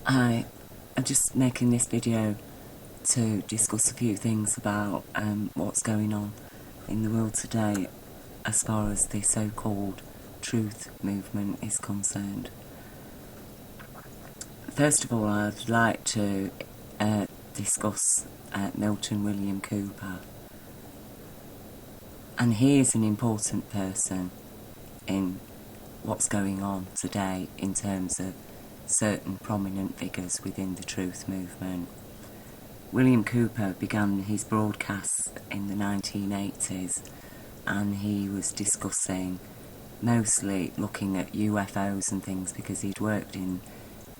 I'm just making this video to discuss a few things about what's going on in the world today as far as the so-called truth movement is concerned. First of all, I'd like to discuss Milton William Cooper. And he is an important person in what's going on today in terms of certain prominent figures within the truth movement. William Cooper began his broadcasts in the 1980s, and he was discussing, mostly looking at UFOs and things, because he'd worked in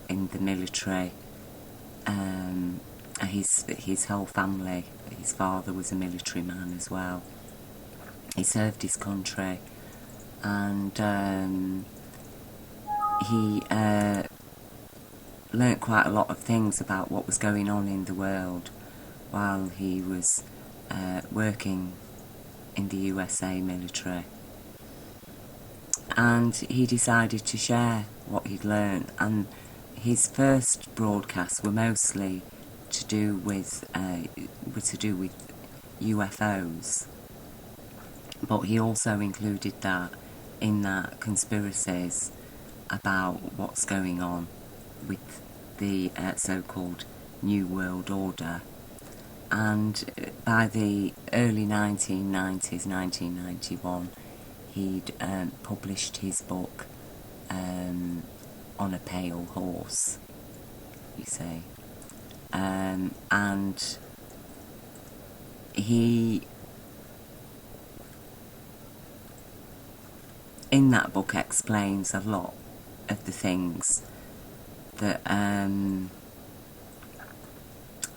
the military. His whole family, his father was a military man as well. He served his country, and he learnt quite a lot of things about what was going on in the world while he was working in the USA military. And he decided to share what he'd learnt, and his first broadcasts were mostly to do with UFOs, but he also included in that conspiracies about what's going on with the so-called New World Order. And by the early 1990s, 1991, he'd published his book On a Pale Horse, you see. And he, in that book, explains a lot of the things that I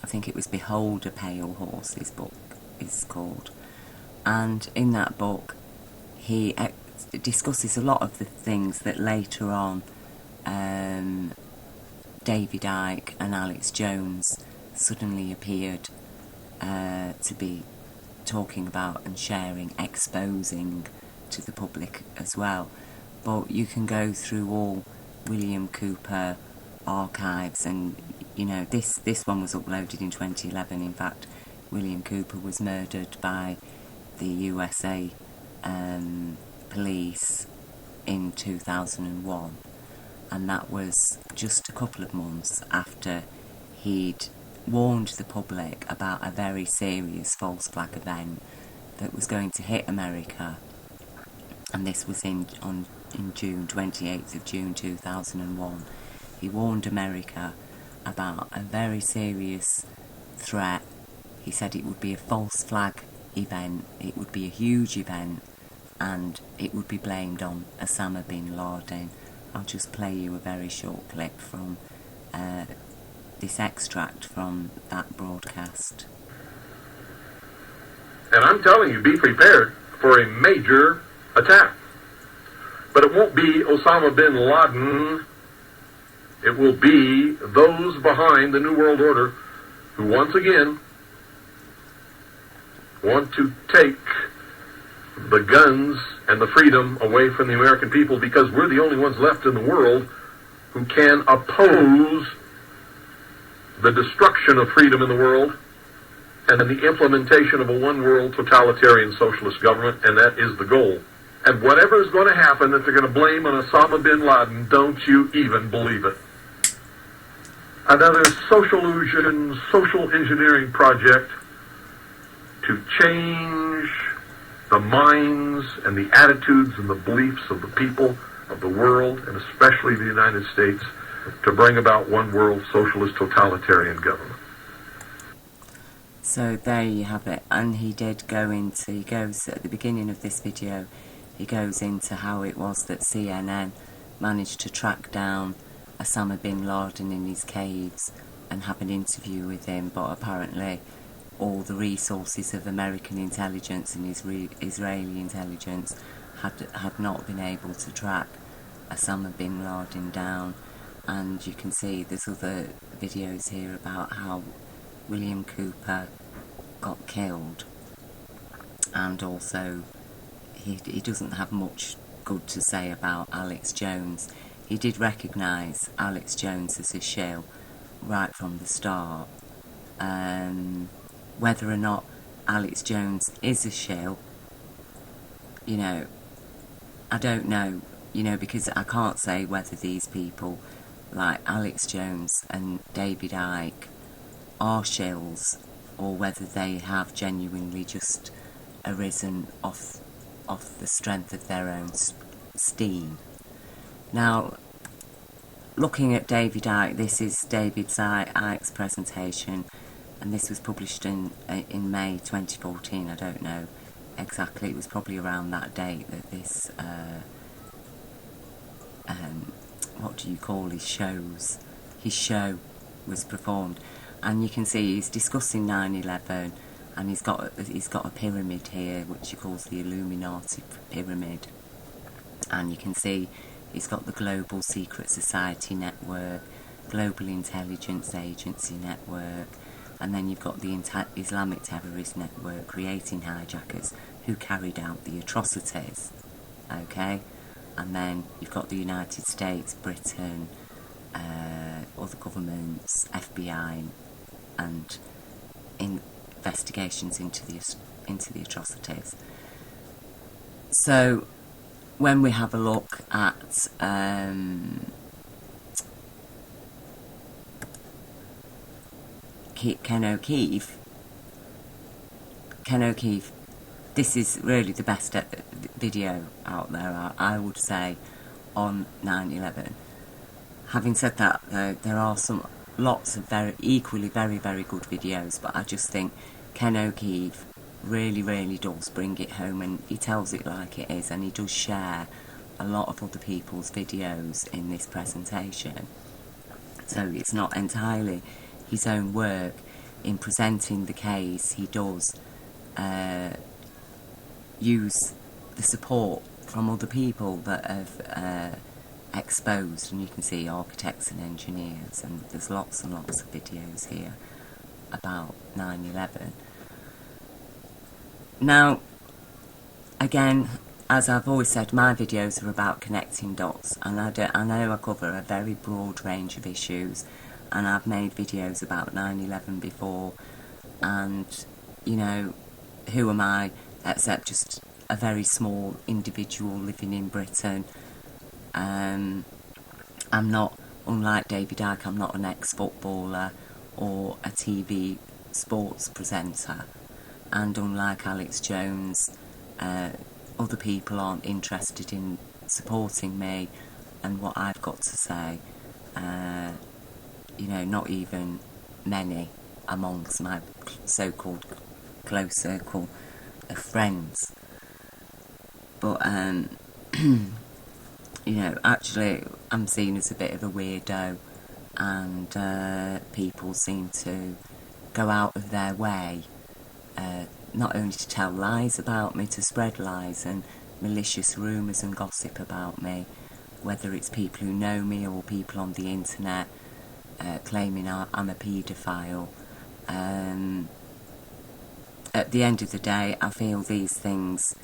think it was Behold a Pale Horse, his book is called. And in that book he discusses a lot of the things that later on David Icke and Alex Jones suddenly appeared to be talking about and sharing, exposing to the public as well. But you can go through all William Cooper archives, and you know, this one was uploaded in 2011. In fact, William Cooper was murdered by the USA police in 2001, and that was just a couple of months after he'd warned the public about a very serious false flag event that was going to hit America. And this was in June, 28th of June 2001. He warned America about a very serious threat. He said it would be a false flag event, it would be a huge event, and it would be blamed on Osama bin Laden. I'll just play you a very short clip from this extract from that broadcast. And I'm telling you, be prepared for a major attack. But it won't be Osama bin Laden. It will be those behind the New World Order who once again want to take the guns and the freedom away from the American people, because we're the only ones left in the world who can oppose the destruction of freedom in the world and the implementation of a one-world totalitarian socialist government, and that is the goal. And whatever is going to happen that they're going to blame on Osama bin Laden, don't you even believe it. Another social engineering project to change the minds and the attitudes and the beliefs of the people of the world, and especially the United States, to bring about one world socialist totalitarian government. So there you have it. And he goes at the beginning of this video, he goes into how it was that CNN managed to track down Osama bin Laden in his caves and have an interview with him, but apparently all the resources of American intelligence and Israeli intelligence had not been able to track Osama bin Laden down. And you can see there's other videos here about how William Cooper got killed, and also he doesn't have much good to say about Alex Jones. He did recognise Alex Jones as a shill, right from the start. Whether or not Alex Jones is a shill, you know, I don't know, you know, because I can't say whether these people like Alex Jones and David Icke are shills, or whether they have genuinely just arisen off the strength of their own steam. Now, looking at David Icke, this is David Icke's presentation, and this was published in May 2014. I don't know exactly, it was probably around that date that this, what do you call his shows? His show was performed, and you can see he's discussing 9/11, and he's got a pyramid here which he calls the Illuminati pyramid, and you can see he's got the Global Secret Society Network, Global Intelligence Agency Network, and then you've got the Islamic Terrorist Network, creating hijackers who carried out the atrocities, okay? And then you've got the United States, Britain, other governments, FBI, and investigations into the atrocities. So when we have a look at Ken O'Keefe, this is really the best video out there, I would say, on 9/11. Having said that, though, there are lots of very good videos, but I just think Ken O'Keefe really does bring it home, and he tells it like it is, and he does share a lot of other people's videos in this presentation. So it's not entirely his own work. In presenting the case, he does use the support from other people that have exposed, and you can see architects and engineers, and there's lots and lots of videos here about 9/11. Now, again, as I've always said, my videos are about connecting dots, and I know I cover a very broad range of issues, and I've made videos about 9/11 before, and, you know, who am I except just a very small individual living in Britain. I'm not, unlike David Icke, I'm not an ex-footballer or a TV sports presenter, and unlike Alex Jones, other people aren't interested in supporting me and what I've got to say. You know, not even many amongst my so-called close circle of friends. But you know, actually I'm seen as a bit of a weirdo, and people seem to go out of their way not only to tell lies about me, to spread lies and malicious rumours and gossip about me, whether it's people who know me or people on the internet claiming I'm a paedophile. At the end of the day, I feel these things,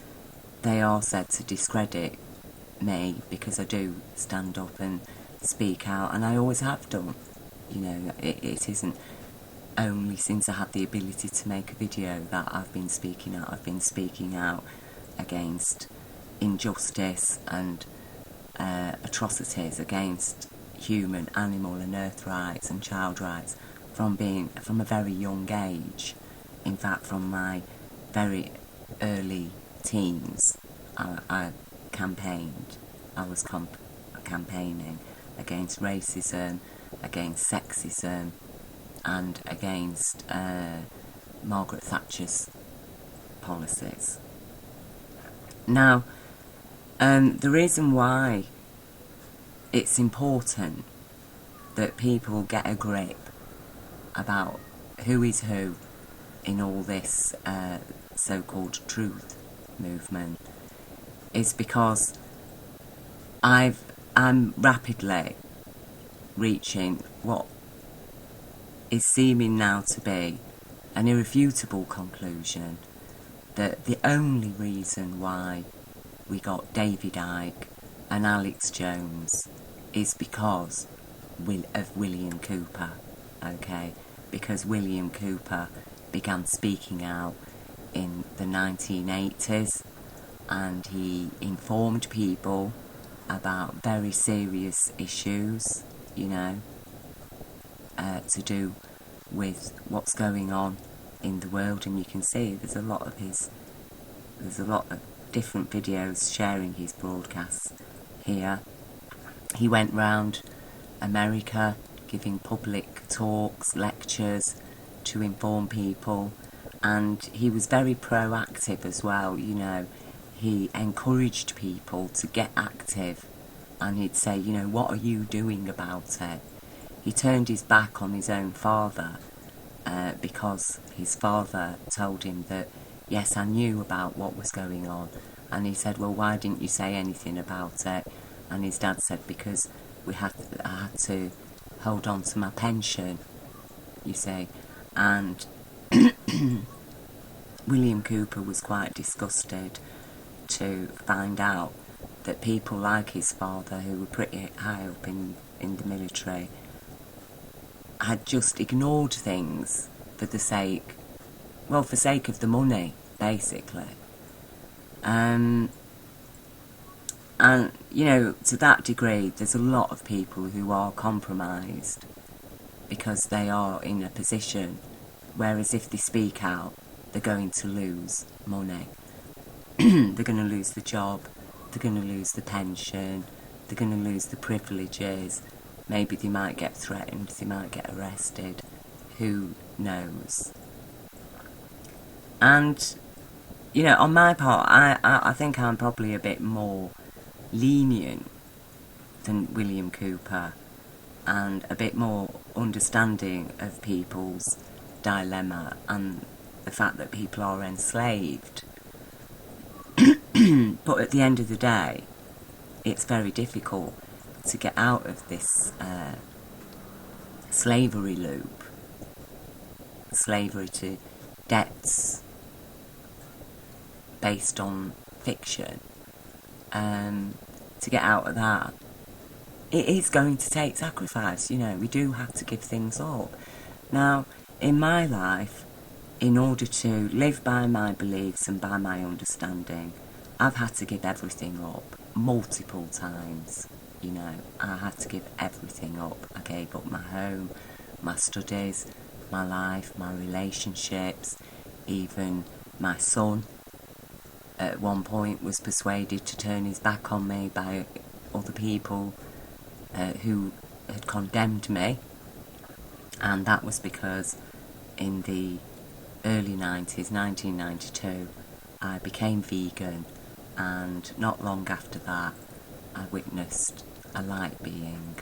they are said to discredit me, because I do stand up and speak out, and I always have done. You know, it isn't only since I had the ability to make a video that I've been speaking out. I've been speaking out against injustice and atrocities against human, animal and earth rights and child rights from a very young age. In fact, from my very early teens, I campaigned. I was campaigning against racism, against sexism, and against Margaret Thatcher's policies. Now, the reason why it's important that people get a grip about who is who in all this so-called truth movement is because I'm rapidly reaching what is seeming now to be an irrefutable conclusion that the only reason why we got David Icke and Alex Jones is because of William Cooper. okay, because William Cooper began speaking out in the 1980s, and he informed people about very serious issues, you know, to do with what's going on in the world. And you can see there's a lot of different videos sharing his broadcasts here. He went round America giving public talks, lectures to inform people, and he was very proactive as well, you know. He encouraged people to get active, and he'd say, you know, what are you doing about it? He turned his back on his own father because his father told him that, yes, I knew about what was going on. And he said, well, why didn't you say anything about it? And his dad said, because I had to hold on to my pension, you see. And William Cooper was quite disgusted to find out that people like his father, who were pretty high up in the military, had just ignored things for the sake of the money, basically. And, you know, to that degree, there's a lot of people who are compromised because they are in a position, whereas if they speak out, they're going to lose money. They're going to lose the job, they're going to lose the pension, they're going to lose the privileges. Maybe they might get threatened, they might get arrested, who knows. And, you know, on my part, I think I'm probably a bit more lenient than William Cooper, and a bit more understanding of people's dilemma and the fact that people are enslaved. But at the end of the day, it's very difficult to get out of this slavery loop, slavery to debts based on fiction. To get out of that, it is going to take sacrifice, you know. We do have to give things up. Now, in my life, in order to live by my beliefs and by my understanding, I've had to give everything up multiple times, you know. I had to give everything up. I gave up my home, my studies, my life, my relationships, even my son at one point was persuaded to turn his back on me by other people who had condemned me, and that was because in the early 90s, 1992, I became vegan, and not long after that I witnessed a light being.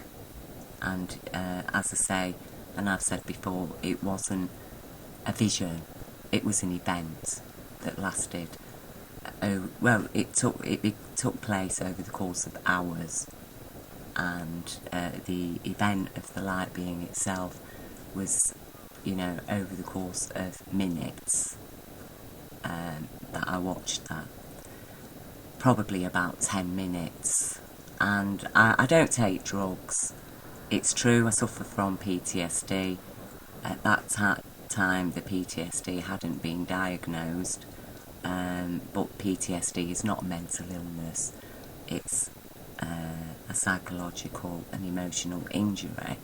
And as I say, and I've said before, it wasn't a vision, it was an event that lasted it took place over the course of hours, and the event of the light being itself was, you know, over the course of minutes that I watched that. Probably about 10 minutes. And I don't take drugs. It's true, I suffer from PTSD. At that time, the PTSD hadn't been diagnosed. But PTSD is not a mental illness. It's a psychological and emotional injury.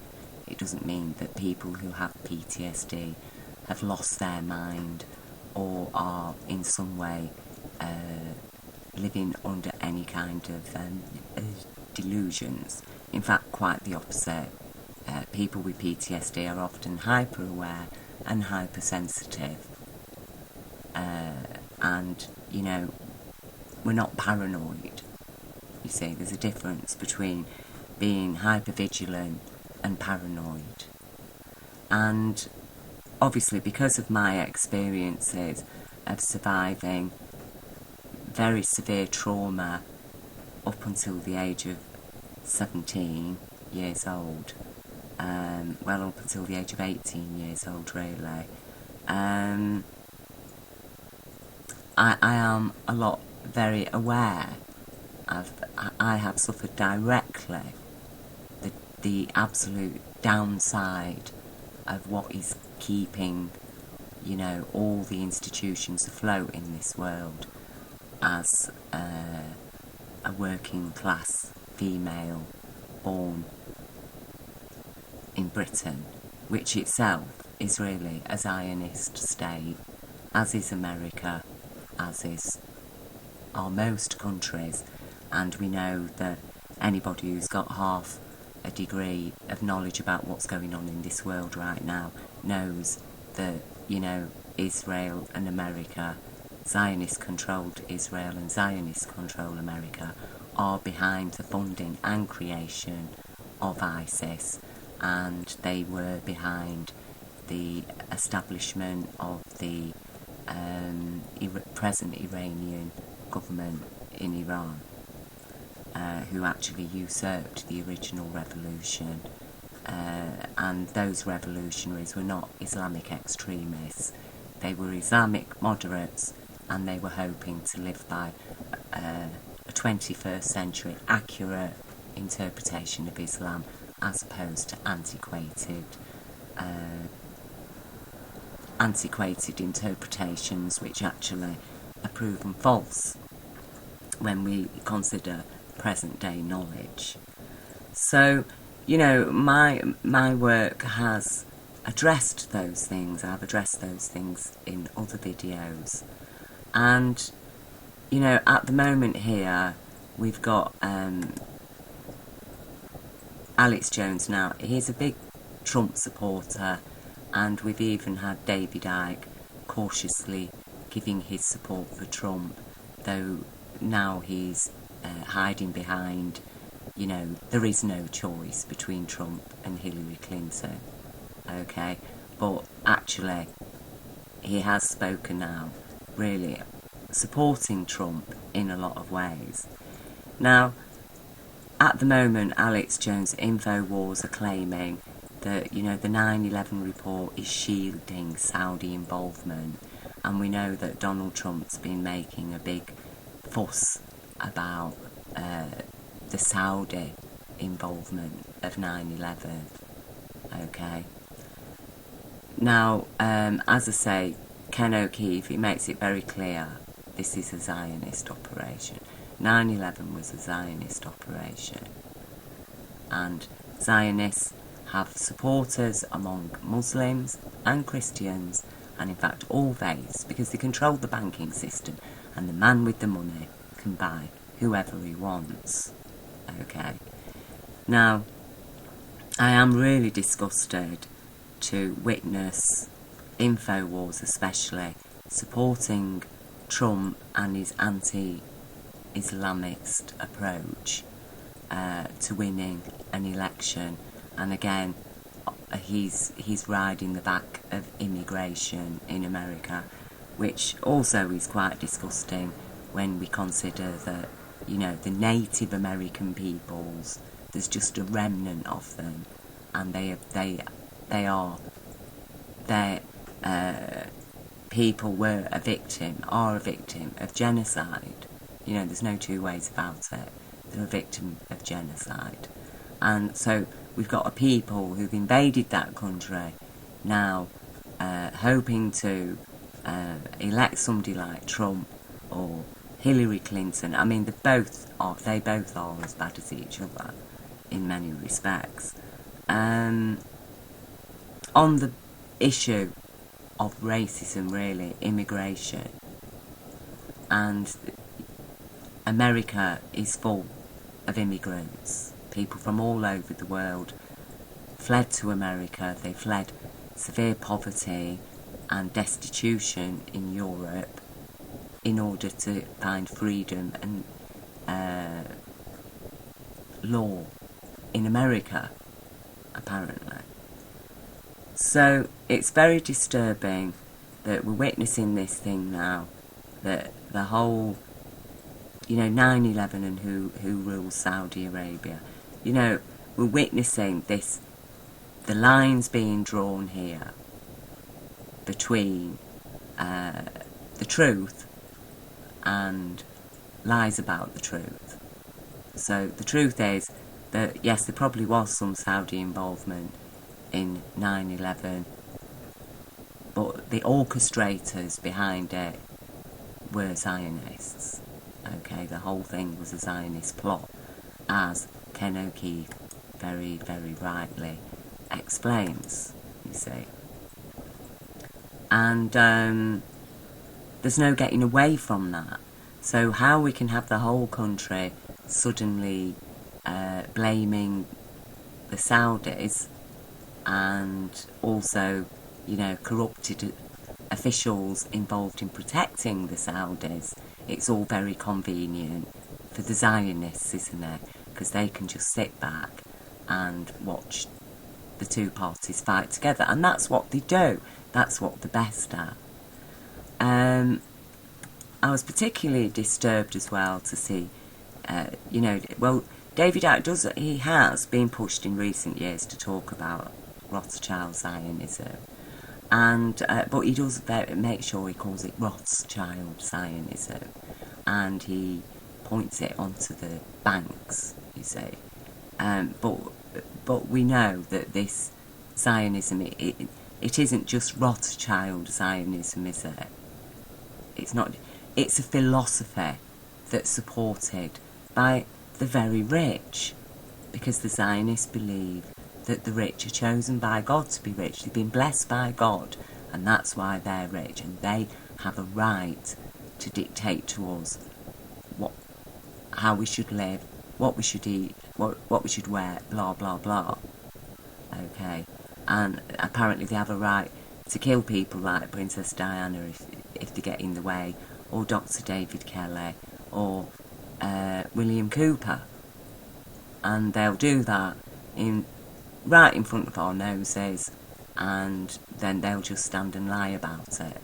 It doesn't mean that people who have PTSD have lost their mind or are in some way living under any kind of delusions. In fact, quite the opposite. People with PTSD are often hyper-aware and hypersensitive. And, you know, we're not paranoid. You see, there's a difference between being hypervigilant and paranoid. And obviously, because of my experiences of surviving very severe trauma up until the age of 17 years old, well, up until the age of 18 years old, really, I am very aware of, I have suffered directly the absolute downside of what is keeping, you know, all the institutions afloat in this world as a working class female born in Britain, which itself is really a Zionist state, as is America, as is are most countries. And we know that anybody who's got half a degree of knowledge about what's going on in this world right now knows that, you know, Israel and America, Zionist-controlled Israel and Zionist-controlled America, are behind the funding and creation of ISIS, and they were behind the establishment of the present Iranian government in Iran, who actually usurped the original revolution. And those revolutionaries were not Islamic extremists. They were Islamic moderates, and they were hoping to live by a 21st century accurate interpretation of Islam, as opposed to antiquated interpretations which actually are proven false when we consider present day knowledge. So, you know, my work has addressed those things. I've addressed those things in other videos. And, you know, at the moment here, we've got Alex Jones now. He's a big Trump supporter, and we've even had David Icke cautiously giving his support for Trump, though now he's hiding behind, you know, there is no choice between Trump and Hillary Clinton, okay? But actually, he has spoken now, really supporting Trump in a lot of ways. Now, at the moment, Alex Jones, InfoWars are claiming that, you know, the 9/11 report is shielding Saudi involvement, and we know that Donald Trump's been making a big fuss about the Saudi involvement of 9/11, okay? Now, as I say, Ken O'Keefe, he makes it very clear this is a Zionist operation. 9/11 was a Zionist operation, and Zionists have supporters among Muslims and Christians, and in fact all faiths, because they control the banking system, and the man with the money can buy whoever he wants, okay? Now, I am really disgusted to witness InfoWars especially supporting Trump and his anti-Islamist approach to winning an election. And again, he's riding the back of immigration in America, which also is quite disgusting when we consider that, you know, the Native American peoples, there's just a remnant of them, and people are a victim of genocide. You know, there's no two ways about it. They're a victim of genocide. And so we've got a people who've invaded that country now, hoping to elect somebody like Trump or Hillary Clinton. I mean, they both are as bad as each other in many respects. On the issue of racism, really, immigration, and America is full of immigrants. People from all over the world fled to America. They fled severe poverty and destitution in Europe in order to find freedom and law in America, apparently. So it's very disturbing that we're witnessing this thing now, that the whole, you know, 9/11 and who rules Saudi Arabia. You know, we're witnessing this, the lines being drawn here between the truth and lies about the truth. So the truth is that, yes, there probably was some Saudi involvement in 9/11, but the orchestrators behind it were Zionists. Okay, the whole thing was a Zionist plot, as Ken O'Keefe very, very rightly explains, you see. And there's no getting away from that. So how we can have the whole country suddenly blaming the Saudis, and also, you know, corrupted officials involved in protecting the Saudis, it's all very convenient for the Zionists, isn't it? Because they can just sit back and watch the two parties fight together, and that's what they do. That's what they're best at. I was particularly disturbed as well to see, you know, well, David Icke he has been pushed in recent years to talk about Rothschild Zionism, and but he does make sure he calls it Rothschild Zionism, and he points it onto the banks, you see. But we know that this Zionism, it isn't just Rothschild Zionism, is it? It's not. It's a philosophy that's supported by the very rich, because the Zionists believe that the rich are chosen by God to be rich. They've been blessed by God, and that's why they're rich, and they have a right to dictate to us how we should live, what we should eat, what we should wear, blah blah blah. Okay, and apparently they have a right to kill people like Princess Diana if they get in the way, or Dr. David Kelly, or William Cooper, and they'll do that right in front of our noses, and then they'll just stand and lie about it.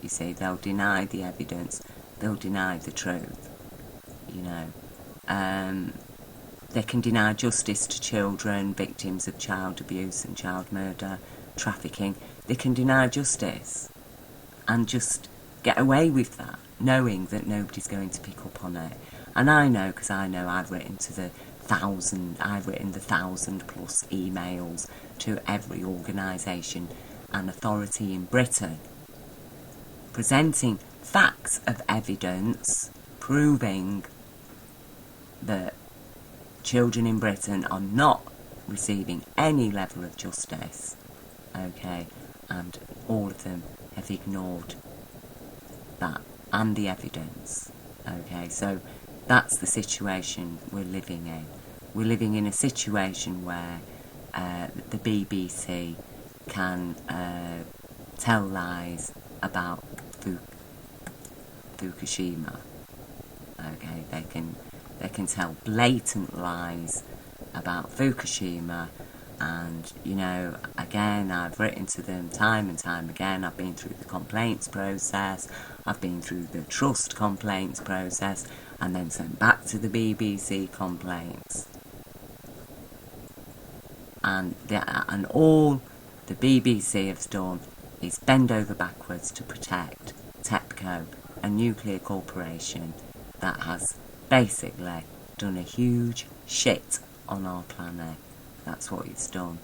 You see, they'll deny the evidence, they'll deny the truth, you know. They can deny justice to children, victims of child abuse and child murder, trafficking. They can deny justice and just get away with that, knowing that nobody's going to pick up on it. And I know, because I know I've written the 1,000+ emails to every organisation and authority in Britain, presenting facts of evidence proving that children in Britain are not receiving any level of justice, okay, and all of them have ignored that and the evidence, okay. So that's the situation we're living in. We're living in a situation where the BBC can tell lies about Fukushima, okay. They can tell blatant lies about Fukushima, and, you know, again, I've written to them time and time again. I've been through the complaints process, I've been through the trust complaints process, and then sent back to the BBC complaints. And all the BBC has done is bend over backwards to protect TEPCO, a nuclear corporation that has basically done a huge shit on our planet. That's what it's done,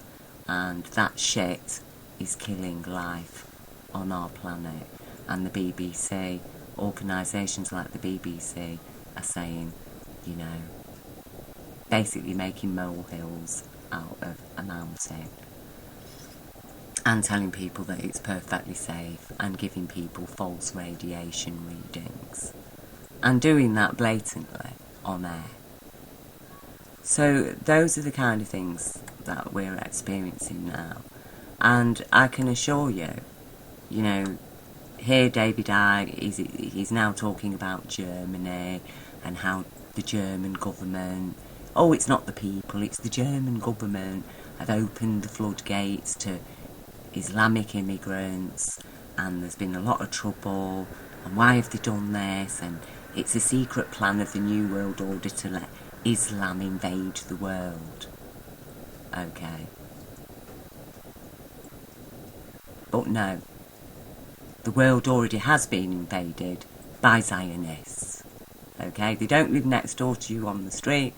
and that shit is killing life on our planet. And the BBC, organisations like the BBC, are saying, you know, basically making molehills out of a mountain, and telling people that it's perfectly safe, and giving people false radiation readings, and doing that blatantly on air. So those are the kind of things that we're experiencing now. And I can assure you, you know, here David Icke, he's now talking about Germany and how the German government, oh, it's not the people, it's the German government, have opened the floodgates to Islamic immigrants, and there's been a lot of trouble, and why have they done this, and it's a secret plan of the New World Order to let Islam invade the world. Okay. But no, the world already has been invaded by Zionists. Okay, they don't live next door to you on the street.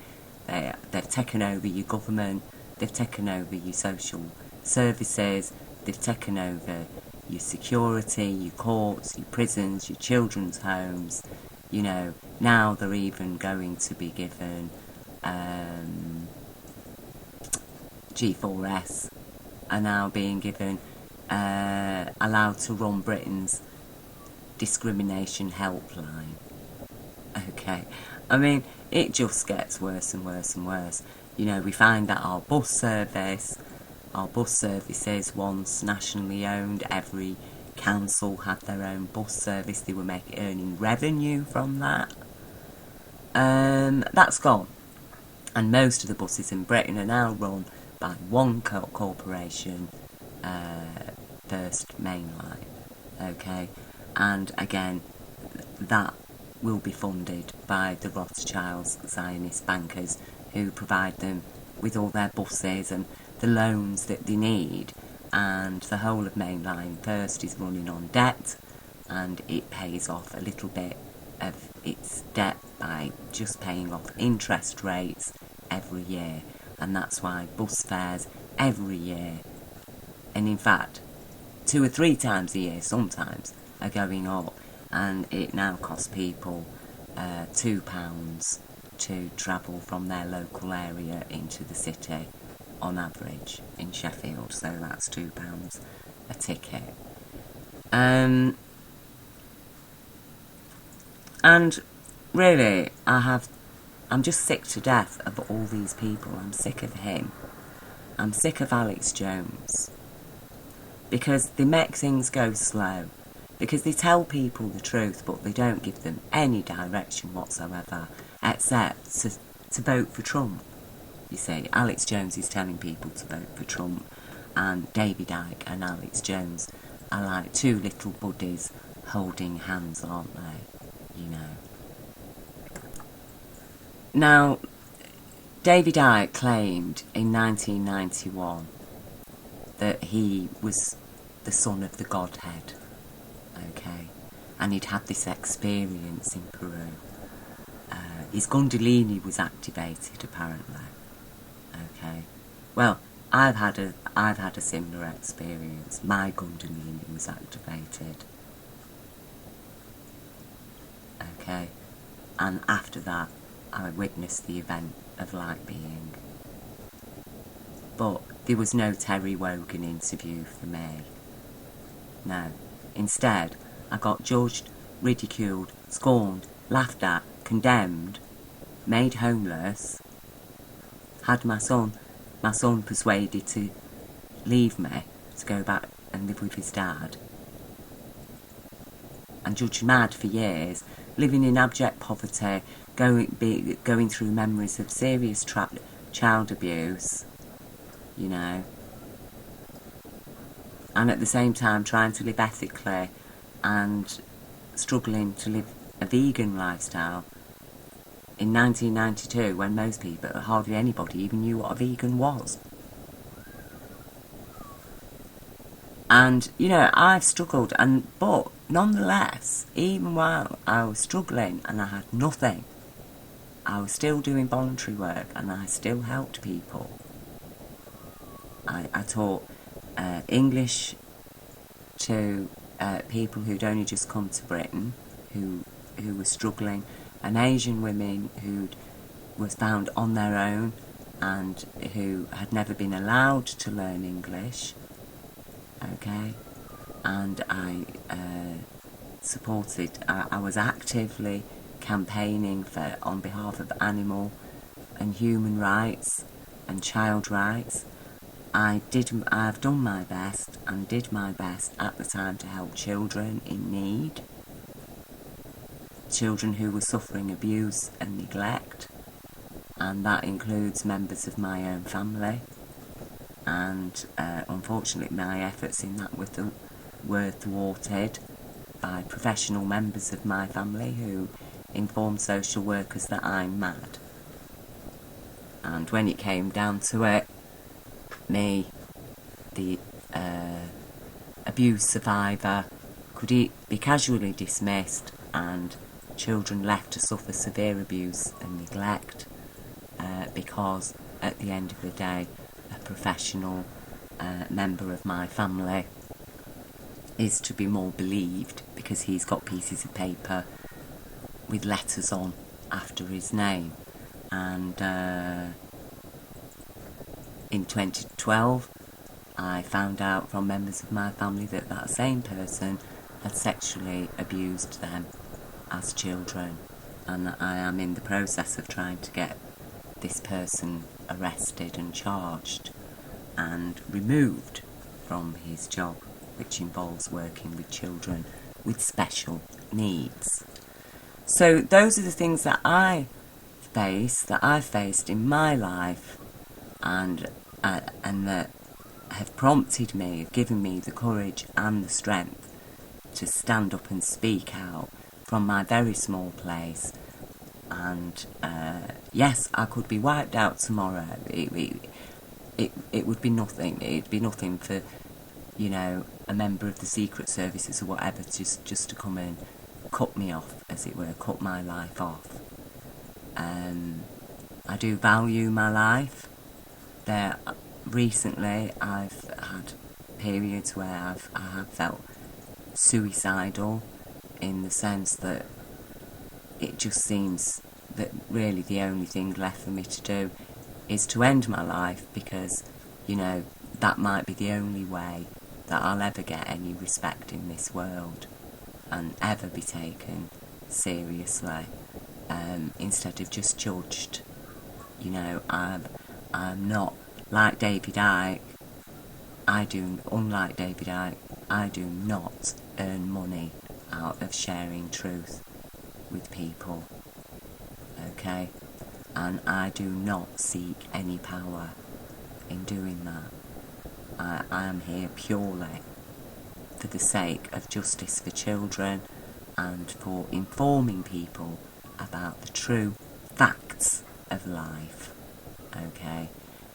They've taken over your government. they've taken over your social services, they've taken over your security, your courts, your prisons, your children's homes. You know, now they're even going to be given G4S are now being given, allowed to run Britain's discrimination helpline. Okay, I mean, it just gets worse and worse and worse. You know, we find that our bus services, once nationally owned, every council had their own bus service, they were earning revenue from that. That's gone. And most of the buses in Britain are now run by one corporation, First Mainline. Okay, and again, that will be funded by the Rothschilds, Zionist bankers, who provide them with all their buses and the loans that they need. And the whole of Mainline First is running on debt, and it pays off a little bit of its debt by just paying off interest rates every year. And that's why bus fares every year, and in fact 2 or 3 times a year sometimes, are going up. And it now costs people £2 to travel from their local area into the city on average in Sheffield, so that's £2 a ticket. And really, I'm just sick to death of all these people. I'm sick of him. I'm sick of Alex Jones, because they make things go slow, because they tell people the truth but they don't give them any direction whatsoever, except to vote for Trump. You see, Alex Jones is telling people to vote for Trump, and David Icke and Alex Jones are like two little buddies holding hands, aren't they? You know. Now, David Icke claimed in 1991 that he was the son of the Godhead, okay, and he'd had this experience in Peru. His Kundalini was activated, apparently. Okay, well, I've had a similar experience. My Kundalini was activated. Okay, and after that, I witnessed the event of light being. But there was no Terry Wogan interview for me. No. Instead, I got judged, ridiculed, scorned, laughed at, condemned, made homeless, had my son persuaded to leave me, to go back and live with his dad, and judged mad for years, living in abject poverty, going through memories of serious child abuse, you know, and at the same time trying to live ethically and struggling to live a vegan lifestyle in 1992, when most people, hardly anybody, even knew what a vegan was. And, you know, I've struggled, but nonetheless, even while I was struggling and I had nothing, I was still doing voluntary work and I still helped people. I taught English to people who'd only just come to Britain, who were struggling, and Asian women who was found on their own and who had never been allowed to learn English. Okay, and I I was actively campaigning on behalf of animal and human rights and child rights. I've done my best and did my best at the time to help children in need, children who were suffering abuse and neglect, and that includes members of my own family. And unfortunately my efforts in that were thwarted by professional members of my family who informed social workers that I'm mad. And when it came down to it, me, the abuse survivor, could be casually dismissed and children left to suffer severe abuse and neglect because at the end of the day professional member of my family is to be more believed because he's got pieces of paper with letters on after his name. And in 2012 I found out from members of my family that that same person had sexually abused them as children, and I am in the process of trying to get this person arrested and charged and removed from his job, which involves working with children with special needs. So those are the things that I've faced in my life, and that have prompted me, have given me the courage and the strength to stand up and speak out from my very small place. And yes, I could be wiped out tomorrow. It would be nothing. It'd be nothing for, you know, a member of the Secret Services or whatever just to come and cut me off, as it were, cut my life off. I do value my life. Recently I've had periods where I have felt suicidal, in the sense that it just seems that really the only thing left for me to do is to end my life, because, you know, that might be the only way that I'll ever get any respect in this world and ever be taken seriously, instead of just judged. You know, I'm not like David Icke. Unlike David Icke, I do not earn money out of sharing truth with people, okay? And I do not seek any power in doing that. I am here purely for the sake of justice for children and for informing people about the true facts of life, okay?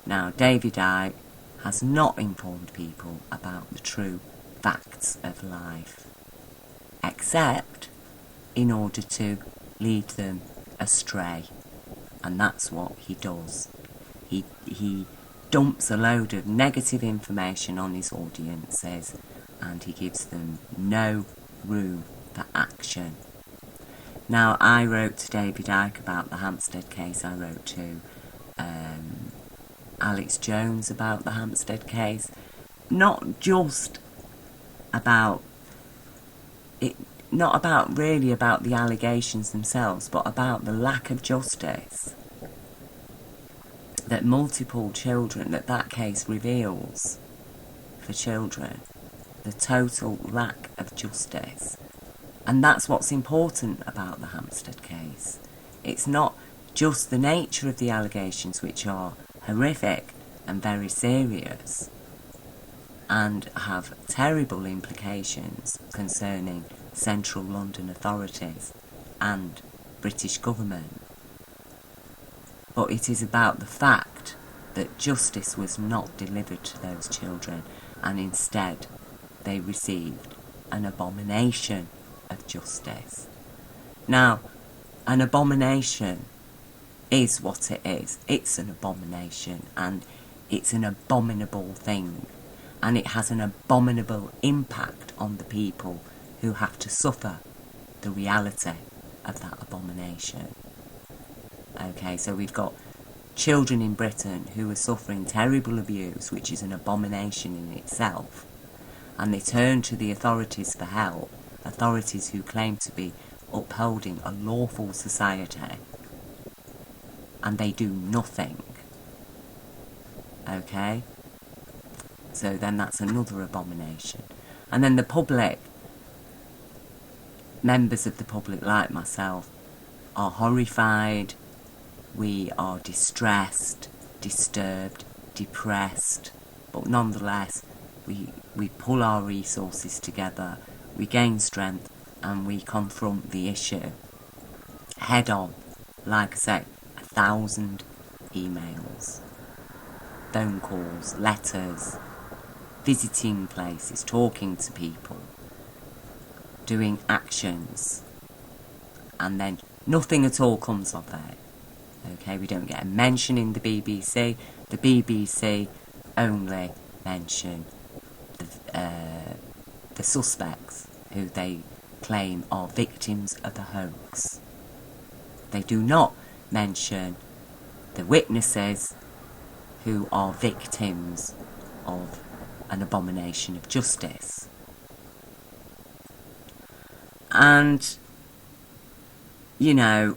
Now, David Icke has not informed people about the true facts of life, except in order to lead them astray. And that's what he does. He dumps a load of negative information on his audiences, and he gives them no room for action. Now, I wrote to David Icke about the Hampstead case. I wrote to Alex Jones about the Hampstead case. Not just about it, not about really about the allegations themselves, but about the lack of justice that multiple children, that case reveals for children, the total lack of justice. And that's what's important about the Hampstead case. It's not just the nature of the allegations, which are horrific and very serious and have terrible implications concerning central London authorities and British government, but it is about the fact that justice was not delivered to those children, and instead they received an abomination of justice. Now, an abomination is what it is. It's an abomination, and it's an abominable thing, and it has an abominable impact on the people who have to suffer the reality of that abomination. Okay, so we've got children in Britain who are suffering terrible abuse, which is an abomination in itself, and they turn to the authorities for help, authorities who claim to be upholding a lawful society, and they do nothing. Okay? So then that's another abomination. And then the public, members of the public like myself, are horrified, we are distressed, disturbed, depressed, but nonetheless we pull our resources together, we gain strength, and we confront the issue head on. Like I say, 1,000 emails, phone calls, letters, visiting places, talking to people, doing actions, and then nothing at all comes of it. Okay, we don't get a mention in the BBC. The BBC only mention the suspects who they claim are victims of a hoax. They do not mention the witnesses who are victims of an abomination of justice. And, you know,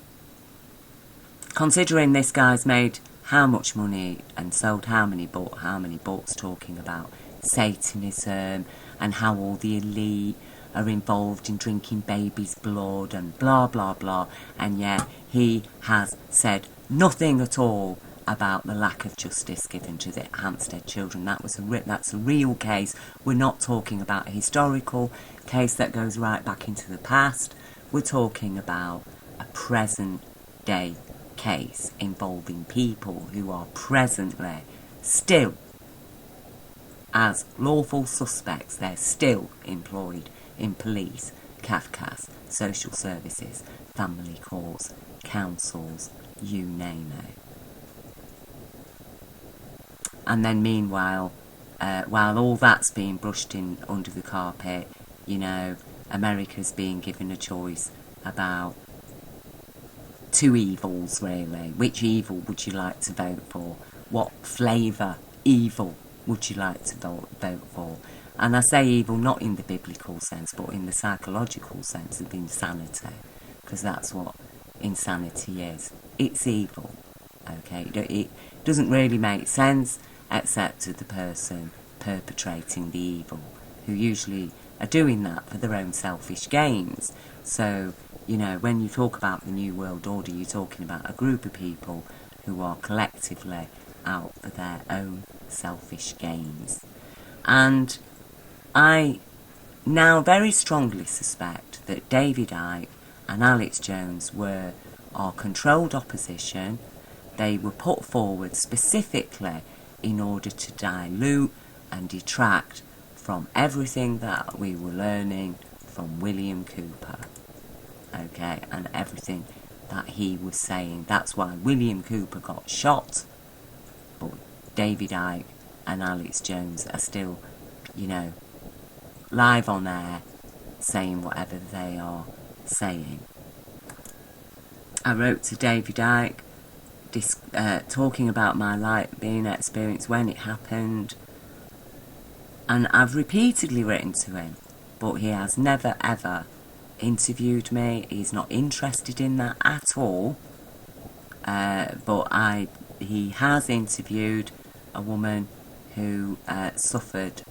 considering this guy's made how much money and sold how many books talking about Satanism and how all the elite are involved in drinking babies' blood and blah blah blah, and yet he has said nothing at all about the lack of justice given to the Hampstead children. That's a real case. We're not talking about a historical case that goes right back into the past. We're talking about a present day case involving people who are presently still, as lawful suspects, they're still employed in police, CAFCAS, social services, family courts, councils, you name it. And then meanwhile, while all that's being brushed in under the carpet, you know, America's being given a choice about two evils, really. Which evil would you like to vote for? What flavour evil would you like to vote for? And I say evil not in the biblical sense, but in the psychological sense of insanity, because that's what insanity is. It's evil, okay? It doesn't really make sense except to the person perpetrating the evil, who usually are doing that for their own selfish gains. So, you know, when you talk about the New World Order, you're talking about a group of people who are collectively out for their own selfish gains. And I now very strongly suspect that David Icke and Alex Jones are controlled opposition. They were put forward specifically in order to dilute and detract from everything that we were learning from William Cooper, okay, and everything that he was saying. That's why William Cooper got shot, but David Icke and Alex Jones are still, you know, live on air saying whatever they are saying. I wrote to David Icke talking about my light-being experience when it happened, and I've repeatedly written to him, but he has never ever interviewed me. He's not interested in that at all. But he has interviewed a woman who suffered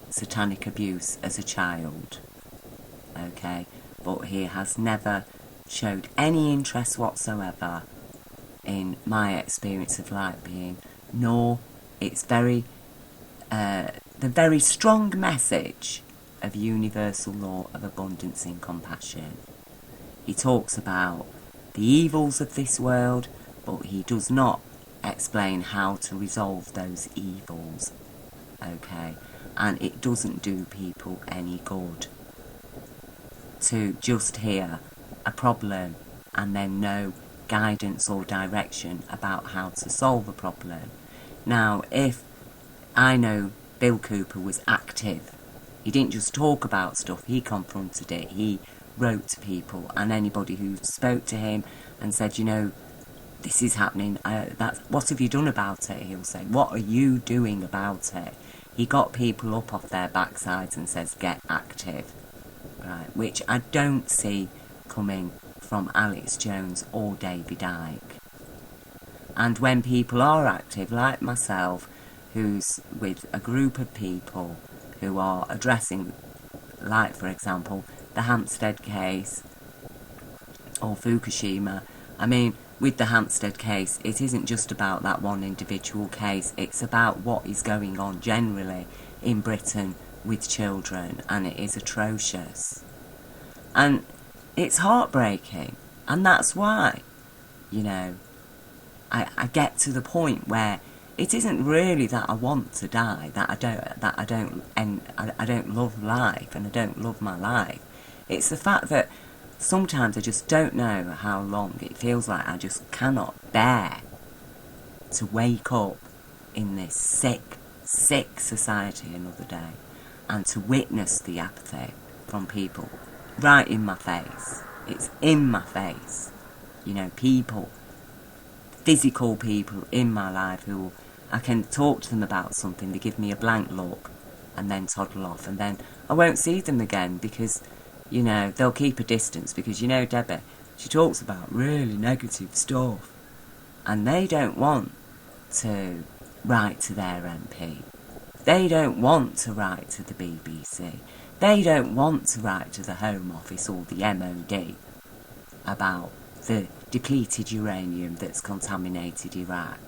satanic abuse as a child, okay, but he has never showed any interest whatsoever in my experience of light being, nor its the very strong message of universal law of abundance in compassion. He talks about the evils of this world, but he does not explain how to resolve those evils, okay, and it doesn't do people any good to just hear a problem and then know guidance or direction about how to solve a problem. Now, if I know Bill Cooper was active, he didn't just talk about stuff, he confronted it, he wrote to people, and anybody who spoke to him and said, you know, this is happening, what have you done about it? He'll say, what are you doing about it? He got people up off their backsides and says, get active, right? Which I don't see coming from Alex Jones or David Icke. And when people are active, like myself, who's with a group of people who are addressing, like for example, the Hampstead case or Fukushima. I mean, with the Hampstead case, it isn't just about that one individual case, it's about what is going on generally in Britain with children, and it is atrocious. And it's heartbreaking, and that's why, you know, I get to the point where it isn't really that I want to die, that I don't love life and I don't love my life. It's the fact that sometimes I just don't know how long it feels like I just cannot bear to wake up in this sick, sick society another day, and to witness the apathy from people right in my face. It's in my face. You know, people, physical people in my life who I can talk to them about something, they give me a blank look and then toddle off, and then I won't see them again because, you know, they'll keep a distance because, you know, Debbie, she talks about really negative stuff and they don't want to write to their MP. They don't want to write to the BBC. They don't want to write to the Home Office or the MOD about the depleted uranium that's contaminated Iraq,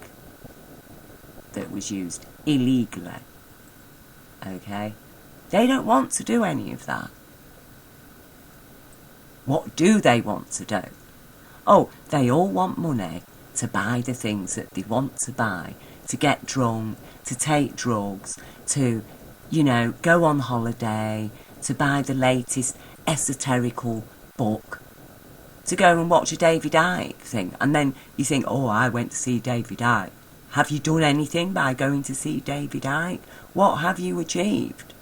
that was used illegally. Okay? They don't want to do any of that. What do they want to do? Oh, they all want money to buy the things that they want to buy, to get drunk, to take drugs, to, you know, go on holiday, to buy the latest esoterical book, to go and watch a David Icke thing. And then you think, oh, I went to see David Icke. Have you done anything by going to see David Icke? What have you achieved?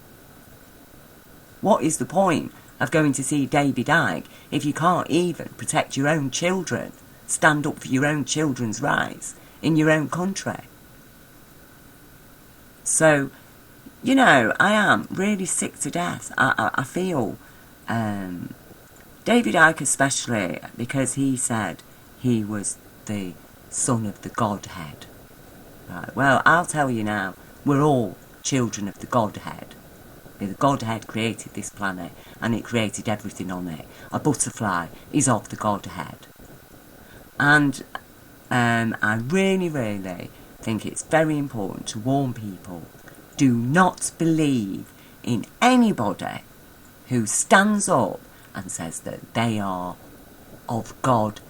What is the point of going to see David Icke if you can't even protect your own children, stand up for your own children's rights in your own country? So, you know, I am really sick to death. I feel, David Icke especially, because he said he was the son of the Godhead. Right, well, I'll tell you now, we're all children of the Godhead. The Godhead created this planet and it created everything on it. A butterfly is of the Godhead. And I really, really think it's very important to warn people, do not believe in anybody who stands up and says that they are of God,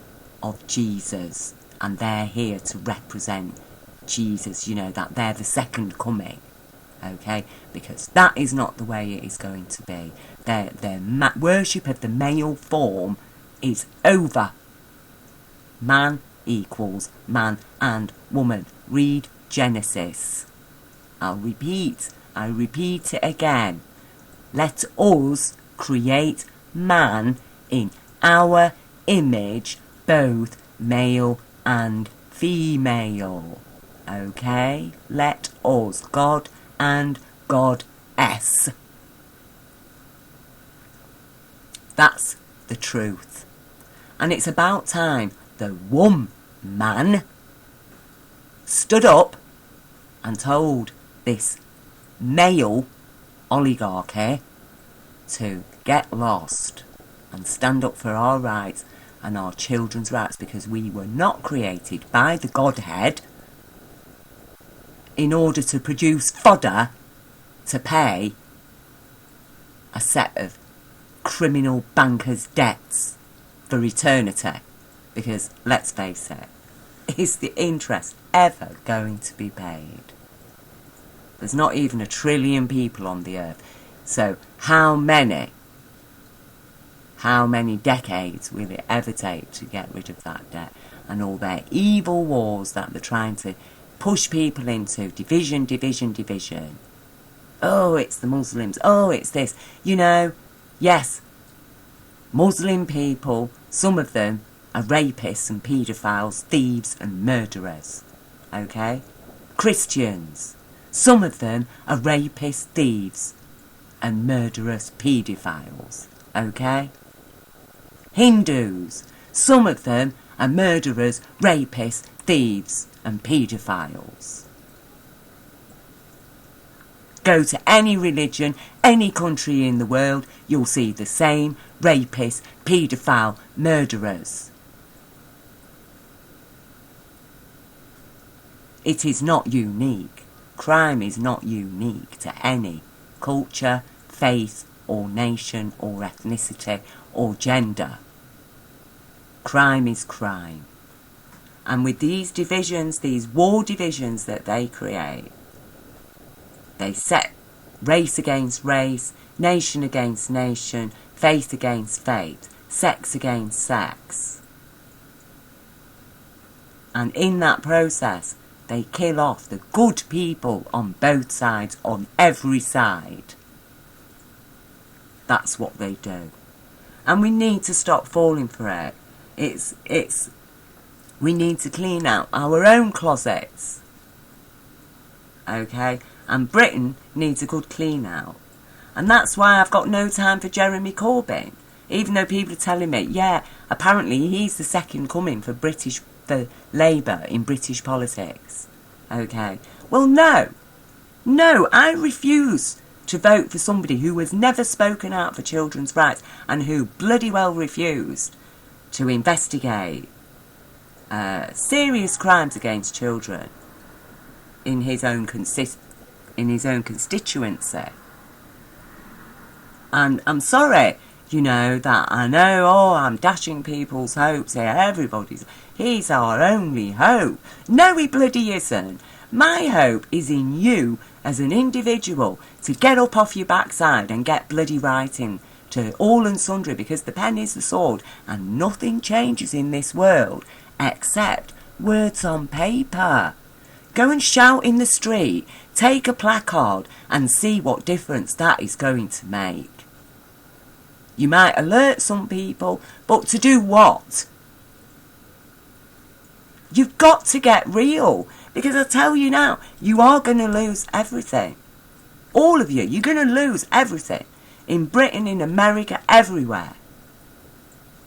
of Jesus, and they're here to represent Jesus, you know, that they're the second coming. Okay, because that is not the way it is going to be. Their worship of the male form is over. Man equals man and woman. Read Genesis. I repeat it again. Let us create man in our image, both male and female. Okay? Let us, God and Goddess. That's the truth. And it's about time the woman stood up and told this male oligarchy to get lost and stand up for our rights and our children's rights, because we were not created by the Godhead in order to produce fodder to pay a set of criminal bankers' debts for eternity. Because, let's face it, is the interest ever going to be paid? There's not even 1 trillion people on the earth. So how many decades will it ever take to get rid of that debt? And all their evil wars that they're trying to push people into, division. Oh, it's the Muslims. Oh, it's this. You know, yes, Muslim people, some of them are rapists and paedophiles, thieves and murderers. Okay? Christians, some of them are rapists, thieves and murderous paedophiles. Okay? Hindus, some of them are murderers, rapists, thieves and paedophiles. Go to any religion, any country in the world, you'll see the same rapists, paedophile, murderers. It is not unique. Crime is not unique to any culture, faith or nation or ethnicity or gender. Crime is crime. And with these divisions, these war divisions that they create, they set race against race, nation against nation, faith against faith, sex against sex. And in that process, They kill off the good people on both sides, on every side. That's what they do. And we need to stop falling for it. We need to clean out our own closets. Okay? And Britain needs a good clean out. And that's why I've got no time for Jeremy Corbyn. Even though people are telling me, yeah, apparently he's the second coming for Labour in British politics. Okay? Well, no. No, I refuse to vote for somebody who has never spoken out for children's rights and who bloody well refused to investigate serious crimes against children in his own constituency. And I'm sorry, that I know, I'm dashing people's hopes here. He's our only hope. No, he bloody isn't. My hope is in you as an individual to get up off your backside and get bloody writing to all and sundry, because the pen is the sword and nothing changes in this world except words on paper. Go and shout in the street, take a placard and see what difference that is going to make. You might alert some people, but to do what? You've got to get real, because I tell you now, you are going to lose everything. All of you, you're going to lose everything. In Britain, in America, everywhere.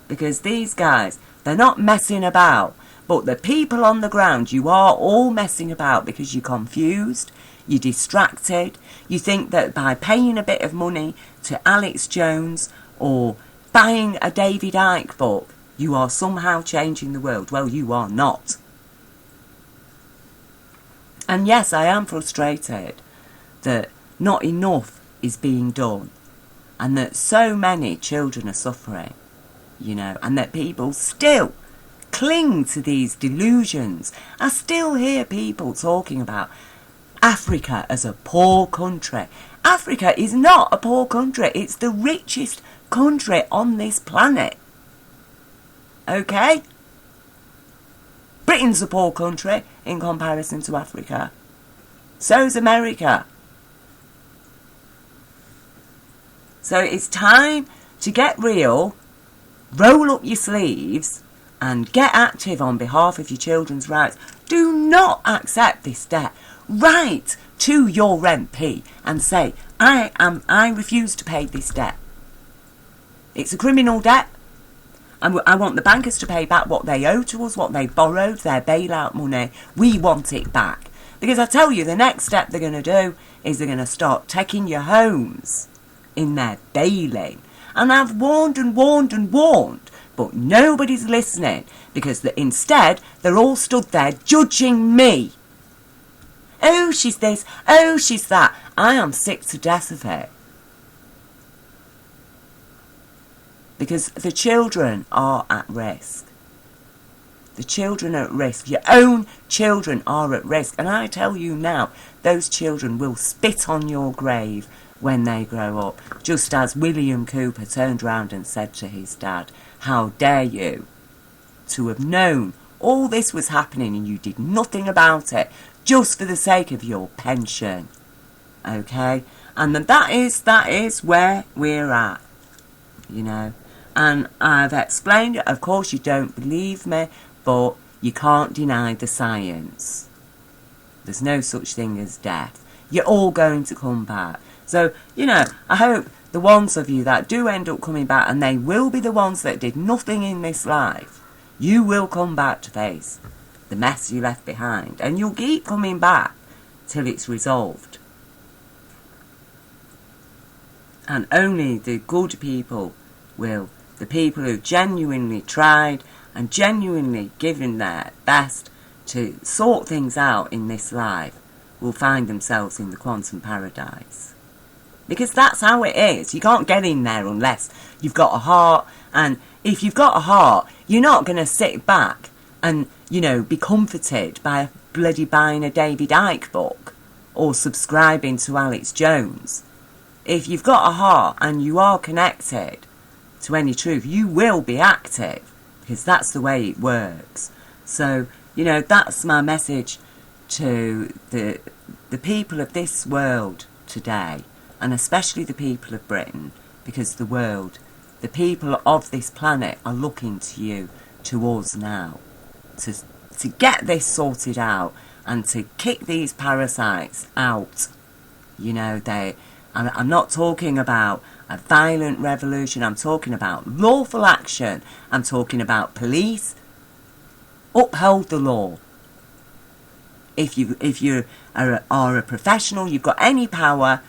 Because these guys, they're not messing about. But the people on the ground, you are all messing about because you're confused, you're distracted. You think that by paying a bit of money to Alex Jones or buying a David Icke book, you are somehow changing the world. Well, you are not. And yes, I am frustrated that not enough is being done and that so many children are suffering, and that people still cling to these delusions. I still hear people talking about Africa as a poor country. Africa is not a poor country. It's the richest country on this planet. Okay? Britain's a poor country in comparison to Africa. So's America. So it's time to get real, roll up your sleeves and get active on behalf of your children's rights. Do not accept this debt. Write to your MP and say, I refuse to pay this debt. It's a criminal debt. I want the bankers to pay back what they owe to us, what they borrowed, their bailout money. We want it back. Because I tell you, the next step they're going to do is they're going to start taking your homes in their bailing. And I've warned and warned and warned, but nobody's listening, because instead they're all stood there judging me. Oh, she's this, oh, she's that. I am sick to death of it. Because the children are at risk. The children are at risk. Your own children are at risk. And I tell you now, those children will spit on your grave when they grow up. Just as William Cooper turned round and said to his dad, how dare you to have known all this was happening and you did nothing about it just for the sake of your pension. Okay? And that is where we're at. And I've explained it. Of course you don't believe me, but you can't deny the science. There's no such thing as death. You're all going to come back. So, I hope the ones of you that do end up coming back, and they will be the ones that did nothing in this life, you will come back to face the mess you left behind. And you'll keep coming back till it's resolved. And only the good people will, the people who genuinely tried and genuinely given their best to sort things out in this life, will find themselves in the quantum paradise. Because that's how it is. You can't get in there unless you've got a heart. And if you've got a heart, you're not going to sit back and, be comforted by bloody buying a David Icke book or subscribing to Alex Jones. If you've got a heart and you are connected to any truth, you will be active, because that's the way it works. So, that's my message to the people of this world today, and especially the people of Britain, because the people of this planet are looking to you, to us now, to get this sorted out and to kick these parasites out. You know, I'm not talking about a violent revolution. I'm talking about lawful action. I'm talking about police. Uphold the law. If you are a professional, you've got any power,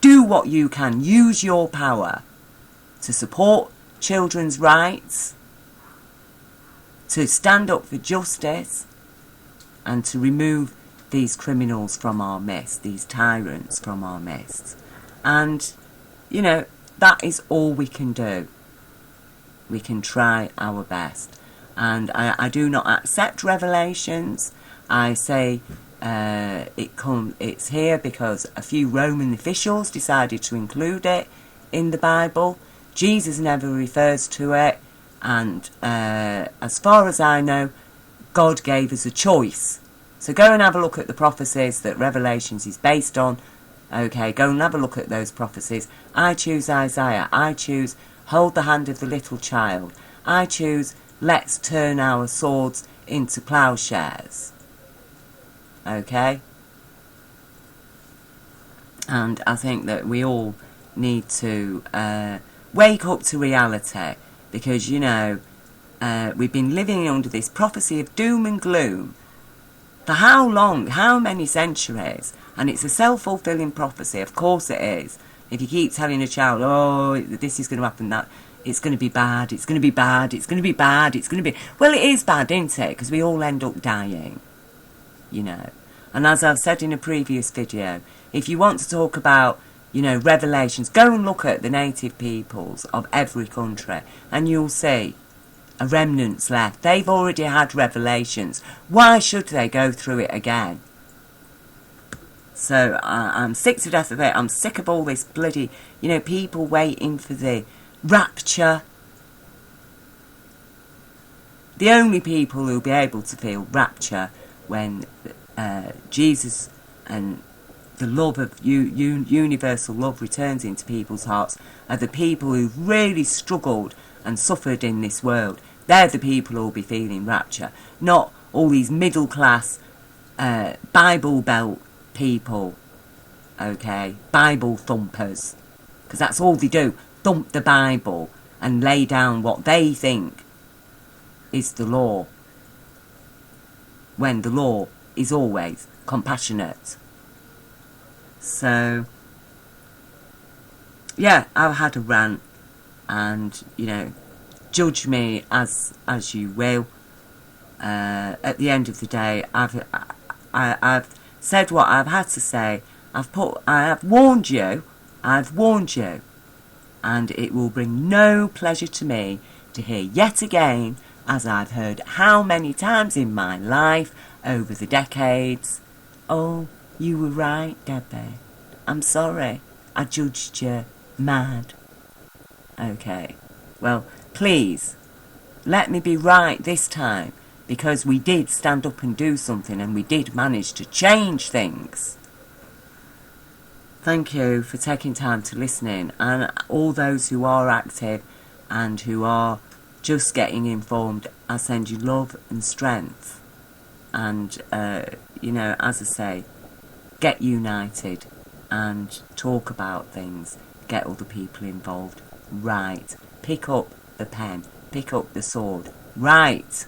do what you can. Use your power to support children's rights, to stand up for justice, and to remove these criminals from our midst, these tyrants from our midst. And, you know, that is all we can do. We can try our best. And I do not accept revelations. I say it's here because a few Roman officials decided to include it in the Bible. Jesus never refers to it. And as far as I know, God gave us a choice. So go and have a look at the prophecies that Revelations is based on. Okay, go and have a look at those prophecies. I choose Isaiah. I choose hold the hand of the little child. I choose let's turn our swords into plowshares. Okay? And I think that we all need to wake up to reality, because, you know, we've been living under this prophecy of doom and gloom for how long? How many centuries? And it's a self-fulfilling prophecy. Of course it is. If you keep telling a child, oh, this is going to happen, that it's going to be bad, it's going to be bad, it's going to be bad, it's going to be... Well, it is bad, isn't it? Because we all end up dying, you know. And as I've said in a previous video, if you want to talk about, you know, revelations, go and look at the native peoples of every country and you'll see a remnant's left. They've already had revelations. Why should they go through it again? So I'm sick to death of it. I'm sick of all this bloody, you know, people waiting for the rapture. The only people who'll be able to feel rapture when Jesus and the love of universal love returns into people's hearts are the people who've really struggled and suffered in this world. They're the people who'll be feeling rapture, not all these middle class Bible Belt people, okay, Bible thumpers, because that's all they do, thump the Bible and lay down what they think is the law, when the law is always compassionate. So, yeah, I've had a rant, and, you know, judge me as you will. At the end of the day, I've said what I've had to say. I have warned you, and it will bring no pleasure to me to hear yet again, as I've heard how many times in my life over the decades, oh, you were right, Debbie. I'm sorry, I judged you mad. Okay, well, please, let me be right this time, because we did stand up and do something, and we did manage to change things. Thank you for taking time to listen in, and all those who are active and who are just getting informed, I send you love and strength. And, you know, as I say, get united and talk about things, get other people involved, write, pick up the pen, pick up the sword, write.